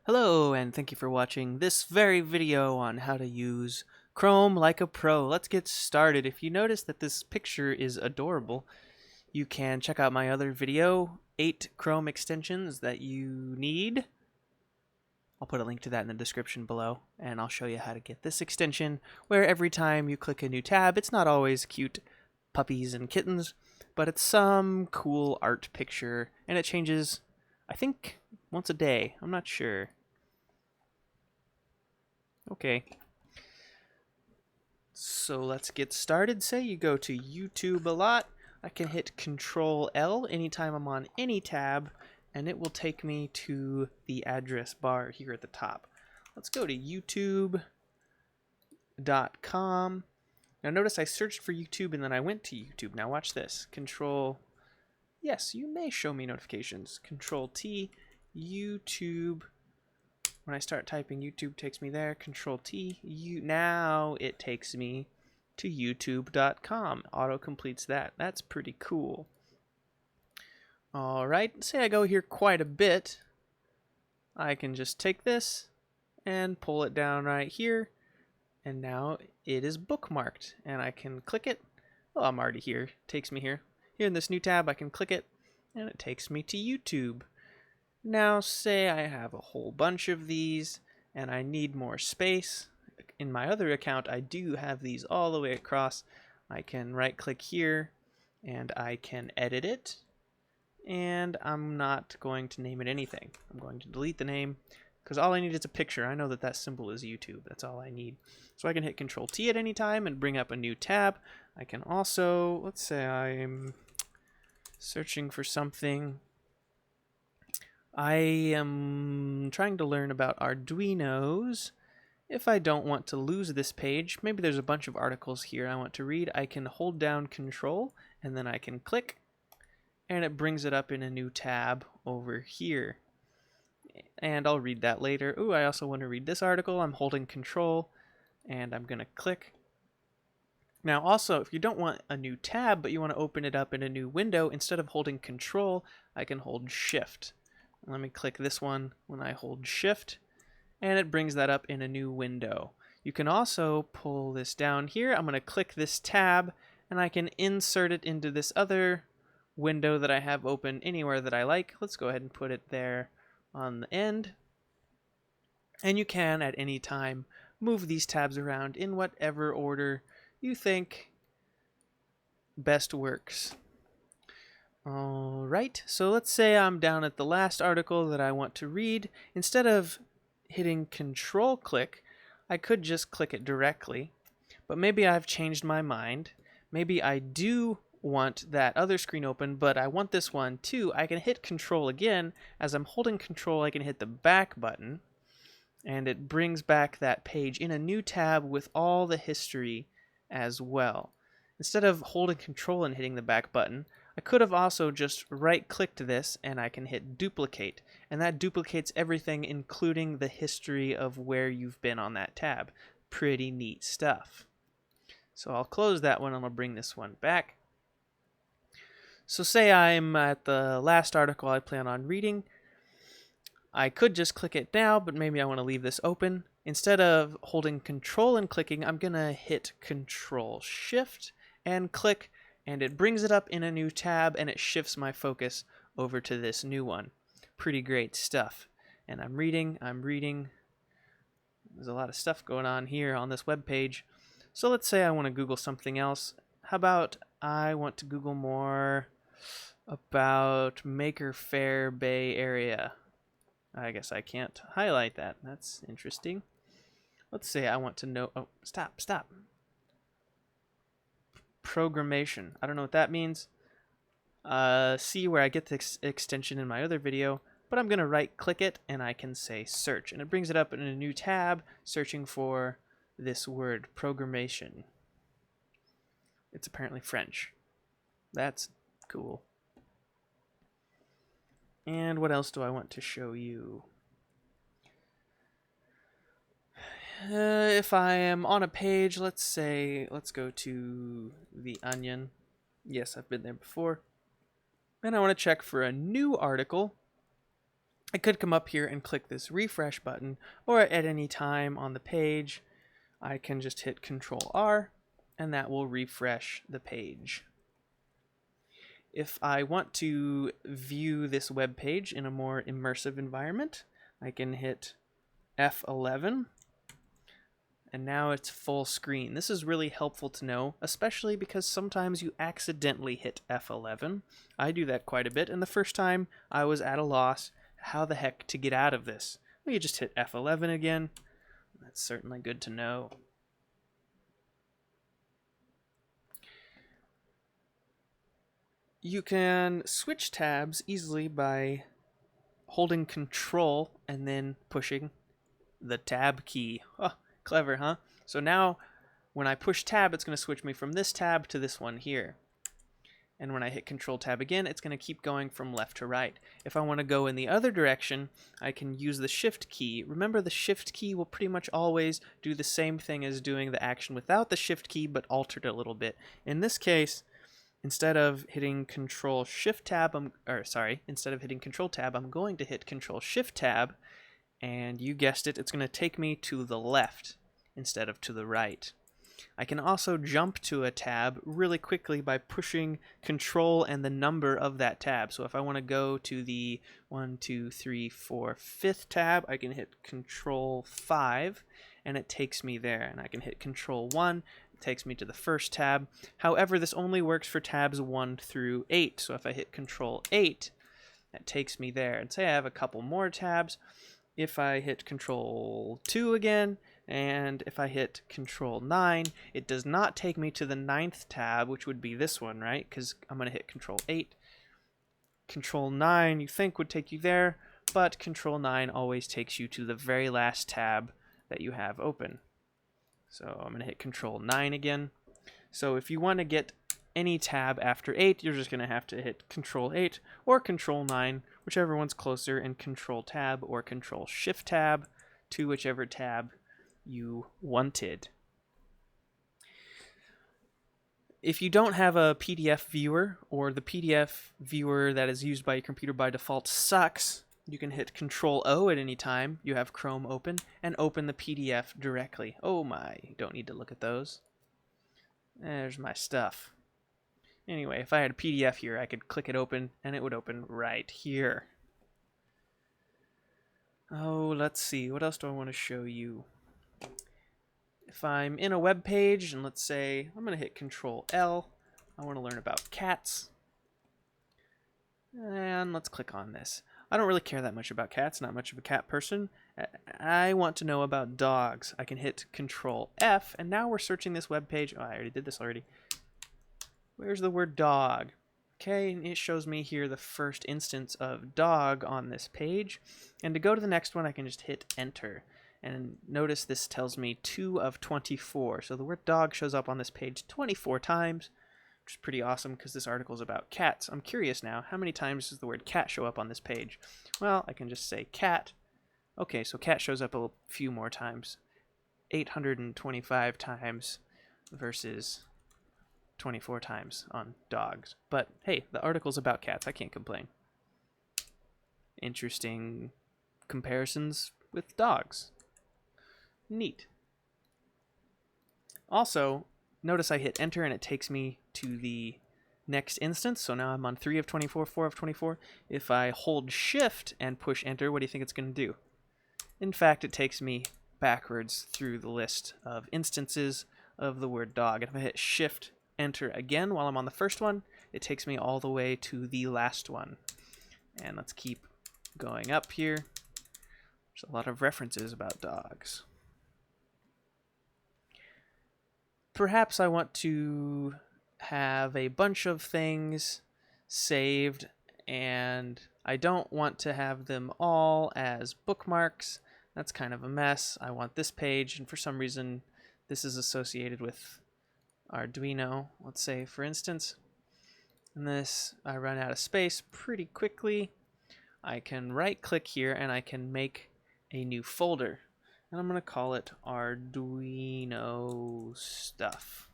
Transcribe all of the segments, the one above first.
Hello, and thank you for watching this very video on how to use Chrome like a pro. Let's get started. If you notice that this picture is adorable, you can check out my other video, 8 Chrome extensions that you need. I'll put a link to that in the description below, and I'll show you how to get this extension, where every time you click a new tab, it's not always cute puppies and kittens, but it's some cool art picture, and it changes, I think, once a day. I'm not sure. Okay. So let's get started. Say you go to YouTube a lot. I can hit Control L anytime I'm on any tab, and it will take me to the address bar here at the top. Let's go to youtube.com. Now notice I searched for YouTube and then I went to YouTube. Now watch this. Control, yes, you may show me notifications. Control T, YouTube. When I start typing, YouTube takes me there. Control T, now it takes me to youtube.com. Auto completes that. That's pretty cool. All right, say I go here quite a bit. I can just take this and pull it down right here, and now it is bookmarked, and I can click it. Oh, I'm already here. It takes me here. Here in this new tab, I can click it, and it takes me to YouTube. Now, say I have a whole bunch of these, and I need more space. In my other account, I do have these all the way across. I can right-click here, and I can edit it. And I'm not going to name it anything. I'm going to delete the name, because all I need is a picture. I know that that symbol is YouTube. That's all I need. So I can hit Control T at any time and bring up a new tab. I can also, let's say I'm searching for something. I am trying to learn about Arduinos. If I don't want to lose this page, maybe there's a bunch of articles here I want to read, I can hold down Control and then I can click, and it brings it up in a new tab over here. And I'll read that later. Ooh, I also want to read this article. I'm holding Control and I'm going to click. Now also, if you don't want a new tab but you want to open it up in a new window, instead of holding Control, I can hold Shift. Let me click this one when I hold Shift, and it brings that up in a new window. You can also pull this down here. I'm going to click this tab, and I can insert it into this other window that I have open anywhere that I like. Let's go ahead and put it there on the end. And you can, at any time, move these tabs around in whatever order you think best works. Alright, so let's say I'm down at the last article that I want to read. Instead of hitting Control click, I could just click it directly, but maybe I've changed my mind. Maybe I do want that other screen open, but I want this one too. I can hit Control again. As I'm holding Control, I can hit the back button, and it brings back that page in a new tab with all the history as well. Instead of holding Control and hitting the back button, I could have also just right-clicked this and I can hit duplicate, and that duplicates everything including the history of where you've been on that tab. Pretty neat stuff. So I'll close that one and I'll bring this one back. So say I'm at the last article I plan on reading. I could just click it now, but maybe I want to leave this open. Instead of holding Control and clicking, I'm going to hit Control Shift and click, and it brings it up in a new tab, and it shifts my focus over to this new one. Pretty great stuff. And I'm reading. There's a lot of stuff going on here on this web page. So let's say I want to Google something else. How about I want to Google more about Maker Faire Bay Area. I guess I can't highlight that. That's interesting. Let's say I want to know... Oh, stop. Programmation. I don't know what that means. See where I get this extension in my other video, but I'm going to right-click it, and I can say search, and it brings it up in a new tab, searching for this word, programmation. It's apparently French. That's cool. And what else do I want to show you? If I am on a page, let's go to The Onion. Yes, I've been there before. And I want to check for a new article. I could come up here and click this refresh button, or at any time on the page, I can just hit Control R, and that will refresh the page. If I want to view this web page in a more immersive environment, I can hit F11, and now it's full screen. This is really helpful to know, especially because sometimes you accidentally hit F11. I do that quite a bit, and the first time I was at a loss how the heck to get out of this. Well, you just hit F11 again. That's certainly good to know. You can switch tabs easily by holding Control and then pushing the Tab key. Oh, clever, huh? So now when I push Tab, it's going to switch me from this tab to this one here. And when I hit Control Tab again, it's going to keep going from left to right. If I want to go in the other direction, I can use the Shift key. Remember, the Shift key will pretty much always do the same thing as doing the action without the Shift key, but altered a little bit. In this case, instead of hitting Control Shift Tab, instead of hitting Control Tab, I'm going to hit Control Shift Tab, and you guessed it, it's going to take me to the left instead of to the right. I can also jump to a tab really quickly by pushing Control and the number of that tab. So if I want to go to the 1, 2, 3, 4, 5th tab, I can hit Control 5 and it takes me there. And I can hit Control 1, it takes me to the first tab. However, this only works for tabs 1 through 8. So if I hit Control 8, that takes me there. And say I have a couple more tabs. If I hit Control 2 again, and if I hit Control 9, it does not take me to the 9th tab, which would be this one, right? Because I'm going to hit Control 8. Control 9 you think would take you there, but Control 9 always takes you to the very last tab that you have open. So I'm going to hit Control 9 again. So if you want to get any tab after 8, you're just going to have to hit Control 8 or Control 9, whichever one's closer, and Control Tab or Control Shift Tab to whichever tab you wanted. If you don't have a PDF viewer, or the PDF viewer that is used by your computer by default sucks, you can hit Control O at any time. You have Chrome open and open the PDF directly. Oh my, don't need to look at those. There's my stuff. Anyway, if I had a PDF here, I could click it open and it would open right here. Oh, let's see. What else do I want to show you? If I'm in a web page, and let's say I'm going to hit Control L, I want to learn about cats. And let's click on this. I don't really care that much about cats, not much of a cat person. I want to know about dogs. I can hit Control F, and now we're searching this web page. Oh, I already did this already. Where's the word dog? Okay, and it shows me here the first instance of dog on this page. And to go to the next one, I can just hit Enter. And notice this tells me 2 of 24. So the word dog shows up on this page 24 times, which is pretty awesome because this article is about cats. I'm curious now, how many times does the word cat show up on this page? Well, I can just say cat. Okay, so cat shows up a few more times. 825 times versus 24 times on dogs. But hey, the article's about cats. I can't complain. Interesting comparisons with dogs. Neat. Also, notice I hit Enter and it takes me to the next instance. So now I'm on 3 of 24, 4 of 24. If I hold Shift and push Enter, what do you think it's going to do? In fact, it takes me backwards through the list of instances of the word dog. And if I hit Shift Enter again while I'm on the first one, it takes me all the way to the last one. And let's keep going up here. There's a lot of references about dogs. Perhaps I want to have a bunch of things saved, and I don't want to have them all as bookmarks. That's kind of a mess. I want this page, and for some reason this is associated with Arduino. Let's say, for instance, in this I run out of space pretty quickly. I can right-click here and I can make a new folder. And I'm going to call it Arduino stuff.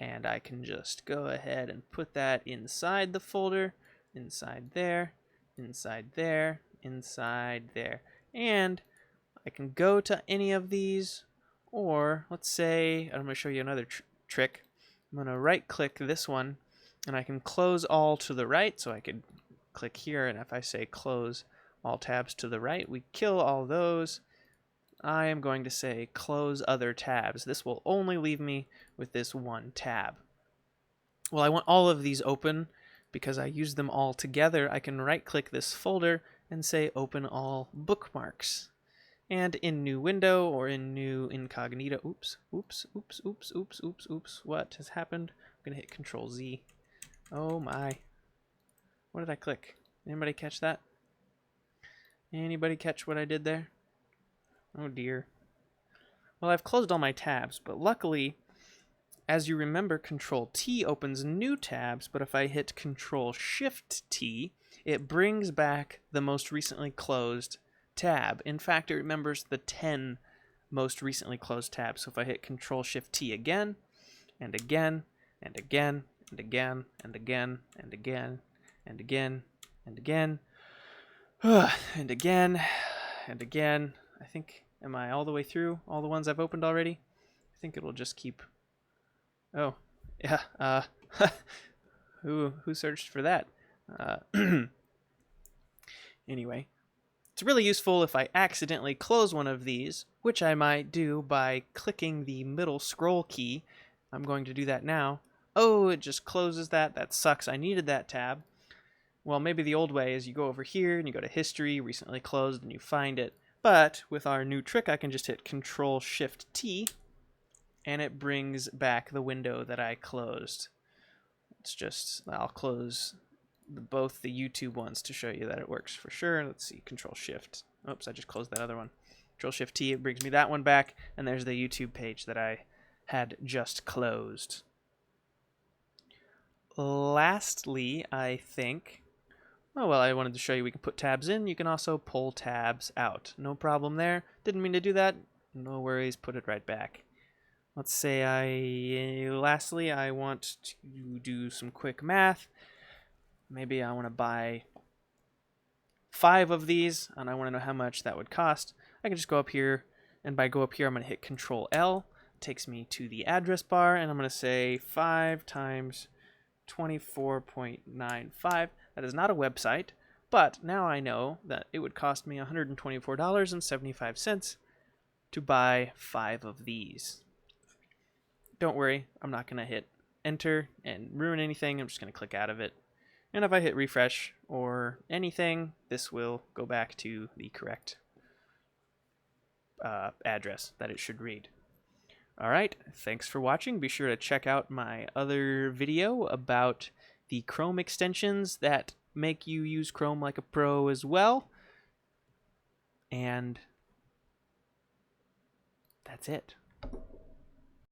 And I can just go ahead and put that inside the folder, inside there, inside there. And I can go to any of these, or let's say, I'm going to show you another trick. I'm going to right click this one, and I can close all to the right, so I could click here, and if I say close all tabs to the right, we kill all those. I am going to say close other tabs. This will only leave me with this one tab. Well, I want all of these open because I use them all together. I can right click this folder and say open all bookmarks. And in new window or in new incognito, oops, what has happened? I'm gonna hit Control Z. Oh my. What did I click? Anybody catch that? Anybody catch what I did there? Oh dear. Well, I've closed all my tabs, but luckily, as you remember, Control T opens new tabs, but if I hit Control Shift T, it brings back the most recently closed tab. In fact, it remembers the 10 most recently closed tabs. So if I hit Control Shift T again, and again, and again, and again, and again, and again, and again, and again, and again, and again, I think, am I all the way through all the ones I've opened already? I think it'll just keep... Oh, yeah, who searched for that? Anyway, it's really useful if I accidentally close one of these, which I might do by clicking the middle scroll key. I'm going to do that now. Oh, it just closes that. That sucks. I needed that tab. Well, maybe the old way is you go over here and you go to History, Recently Closed, and you find it. But with our new trick, I can just hit Control Shift T, and it brings back the window that I closed. It's just, I'll close both the YouTube ones to show you that it works for sure. Let's see, Control Shift. Oops, I just closed that other one. Control Shift T, it brings me that one back, and there's the YouTube page that I had just closed. Lastly, I think, oh well, I wanted to show you we can put tabs in. You can also pull tabs out. No problem there. Didn't mean to do that. No worries, put it right back. Let's say lastly, I want to do some quick math. Maybe I want to buy 5 of these, and I want to know how much that would cost. I can just go up here, and by go up here, I'm going to hit Control L. It takes me to the address bar, and I'm going to say 5 times 24.95. That is not a website, but now I know that it would cost me $124.75 to buy 5 of these. Don't worry, I'm not going to hit enter and ruin anything. I'm just going to click out of it. And if I hit refresh or anything, this will go back to the correct address that it should read. Alright, thanks for watching. Be sure to check out my other video about the Chrome extensions that make you use Chrome like a pro as well. And that's it.